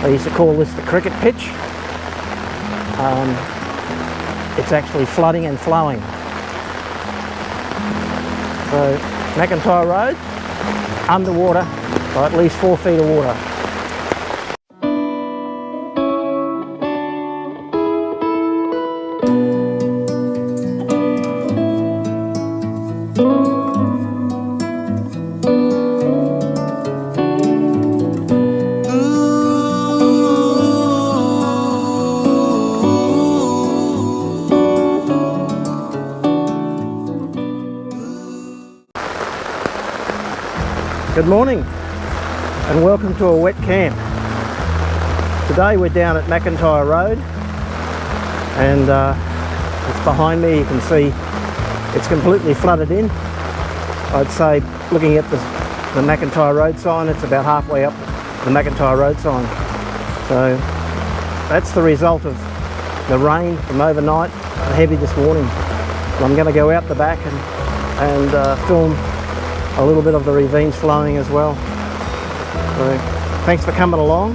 They used to call this the cricket pitch. It's actually flooding and flowing. So Mcintyre Road, underwater by at least 4 feet of water. Good morning and welcome to a wet camp. Today we're down at Mcintyre Road and it's behind me. You can see it's completely flooded in. I'd say, looking at the Mcintyre Road sign, it's about halfway up the Mcintyre Road sign. So that's the result of the rain from overnight, heavy this morning. And I'm going to go out the back and film a little bit of the ravines flowing as well. So thanks for coming along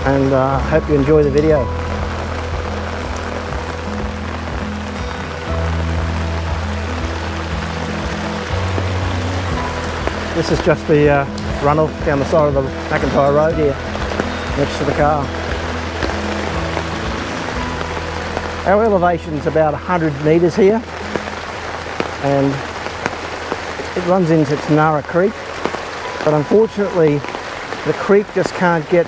and hope you enjoy the video. This is just the runoff down the side of the Mcintyre Road here next to the car. Our elevation's about 100 metres here and it runs into Mcintyre Creek, but unfortunately the creek just can't get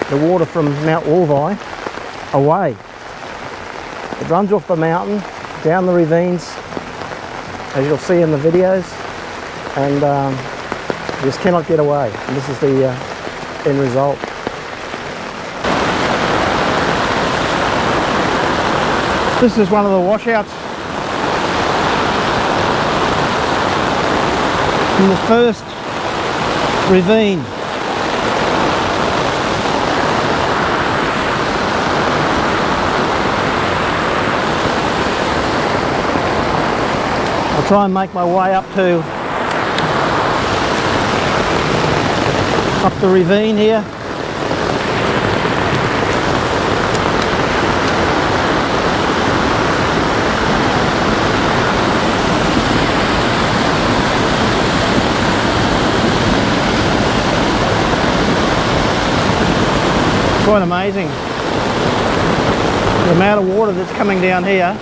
the water from Mount Wolvi away. It runs off the mountain, down the ravines, as you'll see in the videos, and just cannot get away. And this is the end result. This is one of the washouts in the first ravine. I'll try and make my way up the ravine here. Quite amazing. The amount of water that's coming down here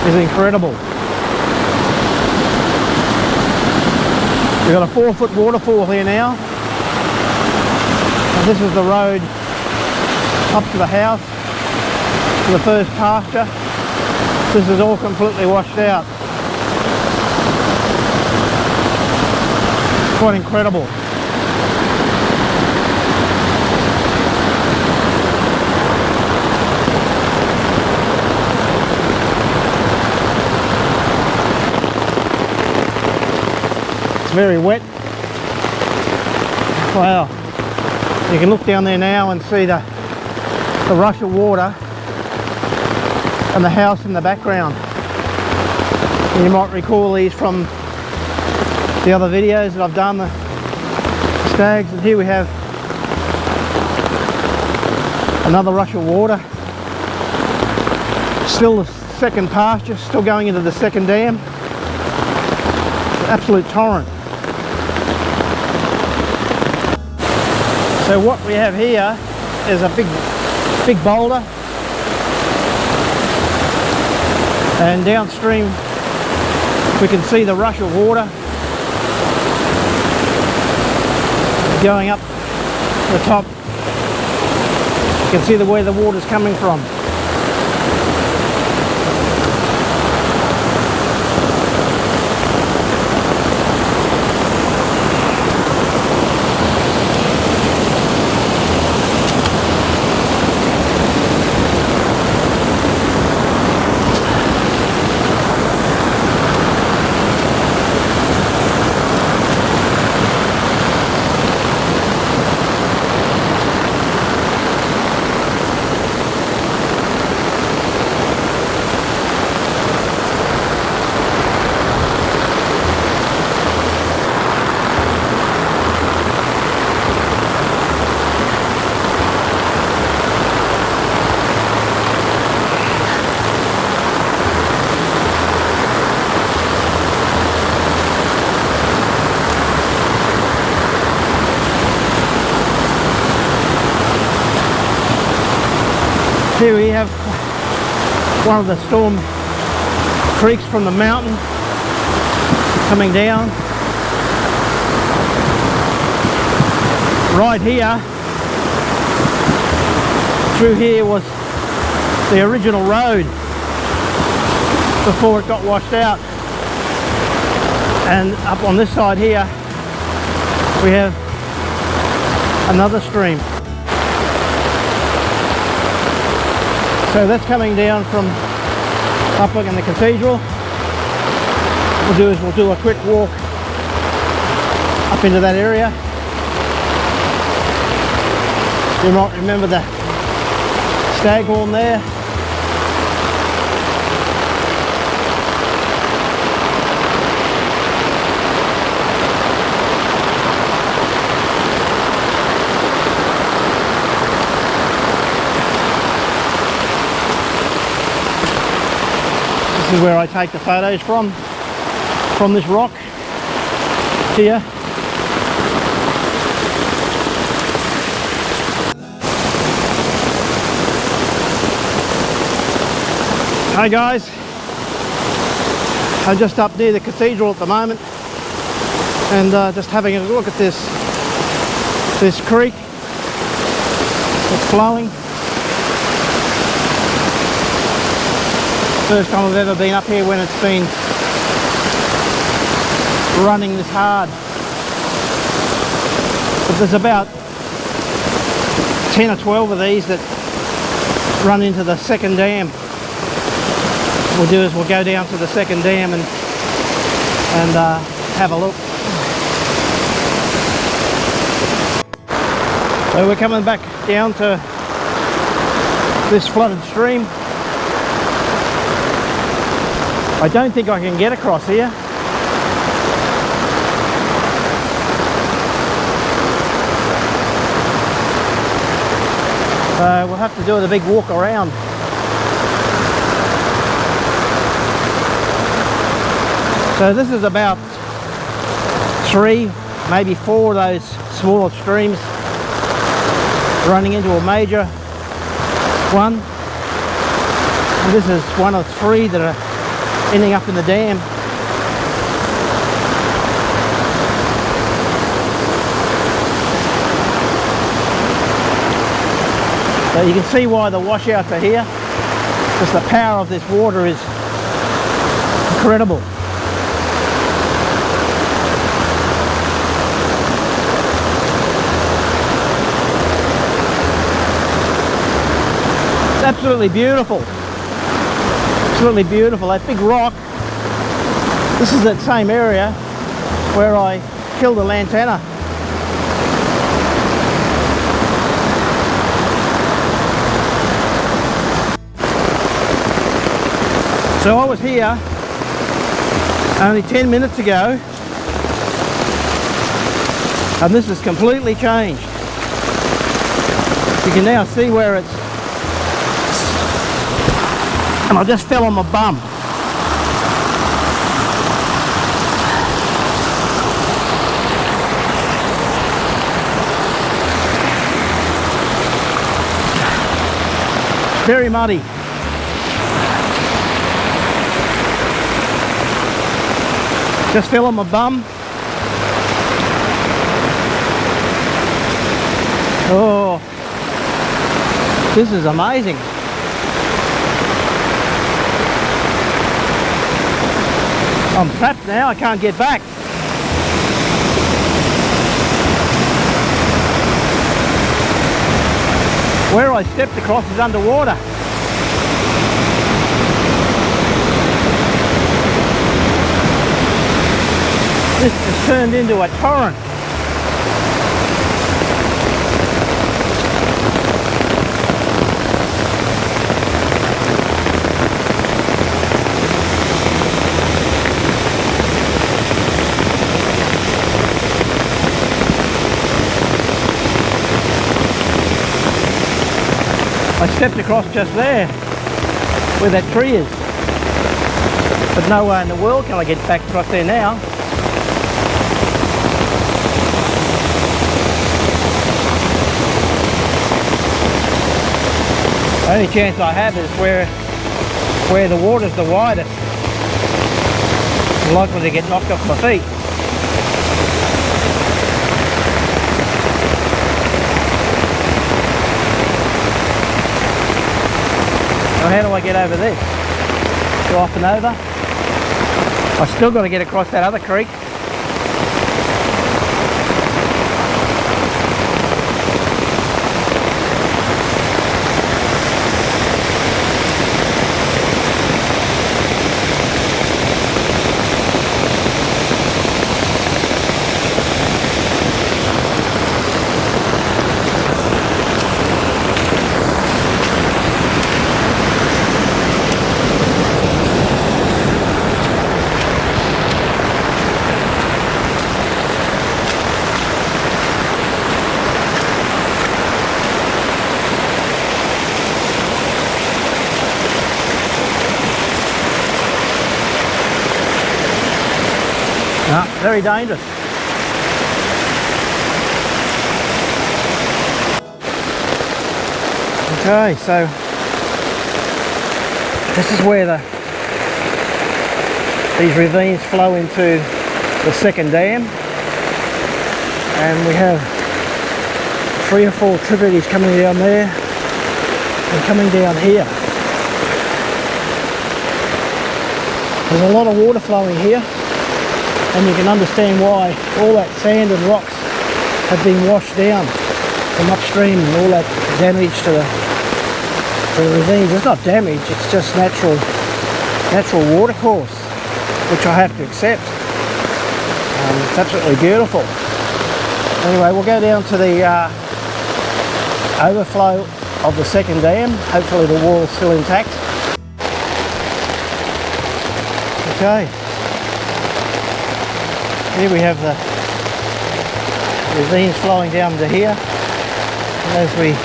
is incredible. We've got a 4-foot waterfall here now. And this is the road up to the house, to the first pasture. This is all completely washed out. Quite incredible. Very wet. Wow. You can look down there now and see the rush of water and the house in the background. And you might recall these from the other videos that I've done, the stags, and here we have another rush of water. Still the second pasture, still going into the second dam. Absolute torrent. So what we have here is a big boulder, and downstream we can see the rush of water going up the top. You can see where the water's coming from. Here we have one of the storm creeks from the mountain coming down. Right here, through here was the original road before it got washed out. And up on this side here we have another stream. So that's coming down from up in the cathedral. We'll do a quick walk up into that area. You might remember the staghorn there. This is where I take the photos from this rock here. Hi guys, I'm just up near the cathedral at the moment and just having a look at this creek that's flowing. First time I've ever been up here when it's been running this hard. But there's about 10 or 12 of these that run into the second dam. What we'll do is we'll go down to the second dam and have a look. So we're coming back down to this flooded stream. I don't think I can get across here. So we'll have to do a big walk around. So this is about 3, maybe 4 of those smaller streams running into a major one. And this is one of 3 that are ending up in the dam. So you can see why the washouts are here, because the power of this water is incredible. It's absolutely beautiful. Absolutely beautiful. That big rock, this is that same area where I killed a lantana. So I was here only 10 minutes ago and this has completely changed. You can now see where it's, and I just fell on my bum. Very muddy. Just fell on my bum. Oh, this is amazing. I'm trapped now, I can't get back. Where I stepped across is underwater. This has turned into a torrent. I stepped across just there, where that tree is. But no way in the world can I get back across there now. Only chance I have is where the water's the widest. I'm likely to get knocked off my feet. So how do I get over this? Go up and over? I've still got to get across that other creek. Very dangerous. Okay, so this is where these ravines flow into the second dam, and we have 3 or 4 tributaries coming down there and coming down here. There's a lot of water flowing here, and you can understand why all that sand and rocks have been washed down from upstream and all that damage to the ravines. It's not damage, it's just natural water course, which I have to accept. It's absolutely beautiful. Anyway, we'll go down to the overflow of the second dam. Hopefully the wall's still intact. Okay. Here we have the ravines flowing down to here, and as we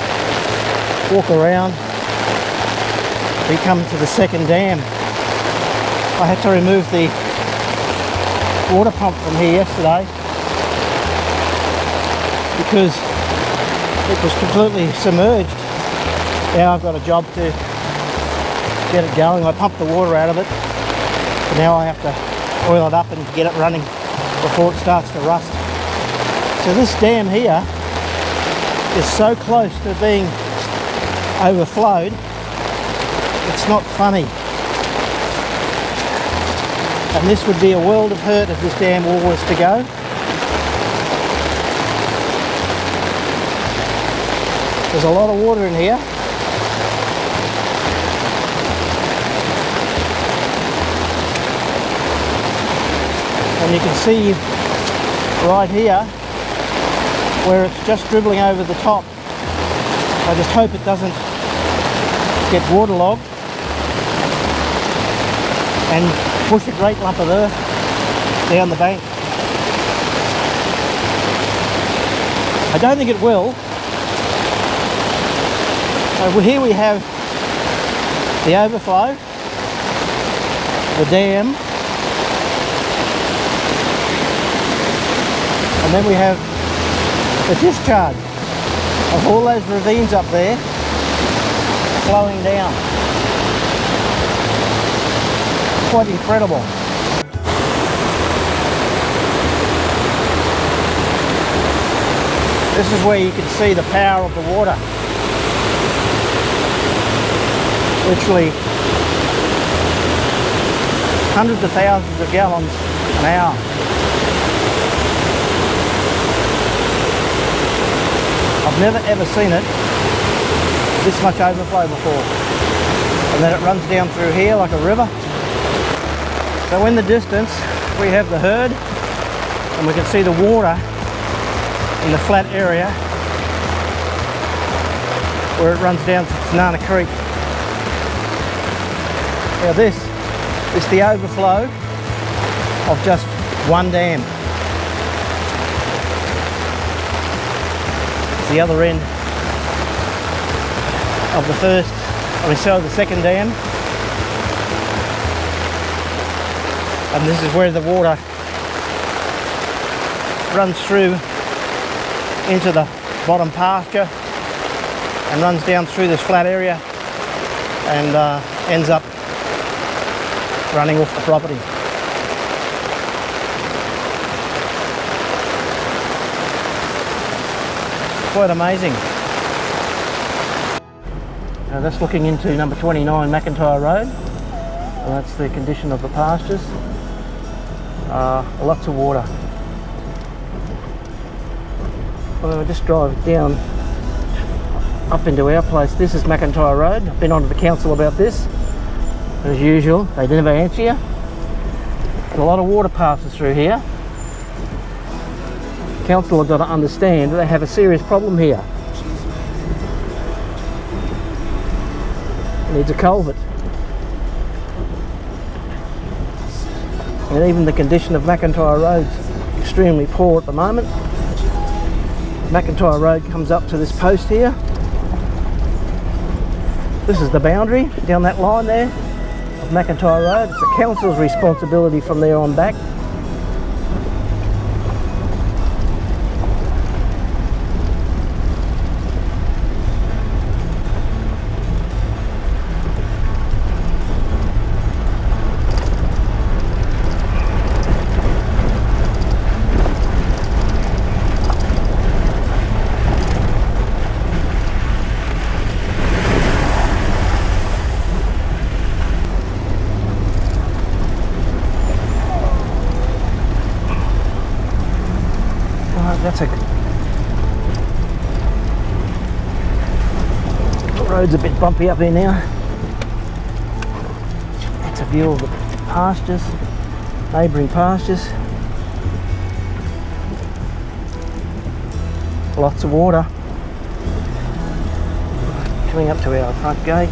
walk around we come to the second dam. I had to remove the water pump from here yesterday because it was completely submerged. Now I've got a job to get it going. I pumped the water out of it, but now I have to oil it up and get it running before it starts to rust. So this dam here is so close to being overflowed, it's not funny. And this would be a world of hurt if this dam all was to go. There's a lot of water in here. And you can see right here where it's just dribbling over the top. I just hope it doesn't get waterlogged and push a great lump of earth down the bank. I don't think it will. So here we have the overflow, the dam, and then we have the discharge of all those ravines up there flowing down. Quite incredible. This is where you can see the power of the water. Literally hundreds of thousands of gallons an hour. I've never ever seen it this much overflow before. And then it runs down through here like a river. So in the distance we have the herd, and we can see the water in the flat area where it runs down to Tanana Creek. Now this is the overflow of just one dam. It's the other end of the second dam. And this is where the water runs through into the bottom pasture and runs down through this flat area and ends up running off the property. Quite amazing. Now that's looking into number 29 Mcintyre Road, and that's the condition of the pastures. Lots of water. Well, we'll just drive down up into our place. This is Mcintyre Road. I've been on to the council about this. As usual, they never answer you. And a lot of water passes through here. Council have got to understand that they have a serious problem here. It needs a culvert. And even the condition of Mcintyre Road is extremely poor at the moment. Mcintyre Road comes up to this post here. This is the boundary down that line there of Mcintyre Road. It's the council's responsibility from there on back. The road's a bit bumpy up here now. That's a view of the pastures, neighbouring pastures. Lots of water. Coming up to our front gate.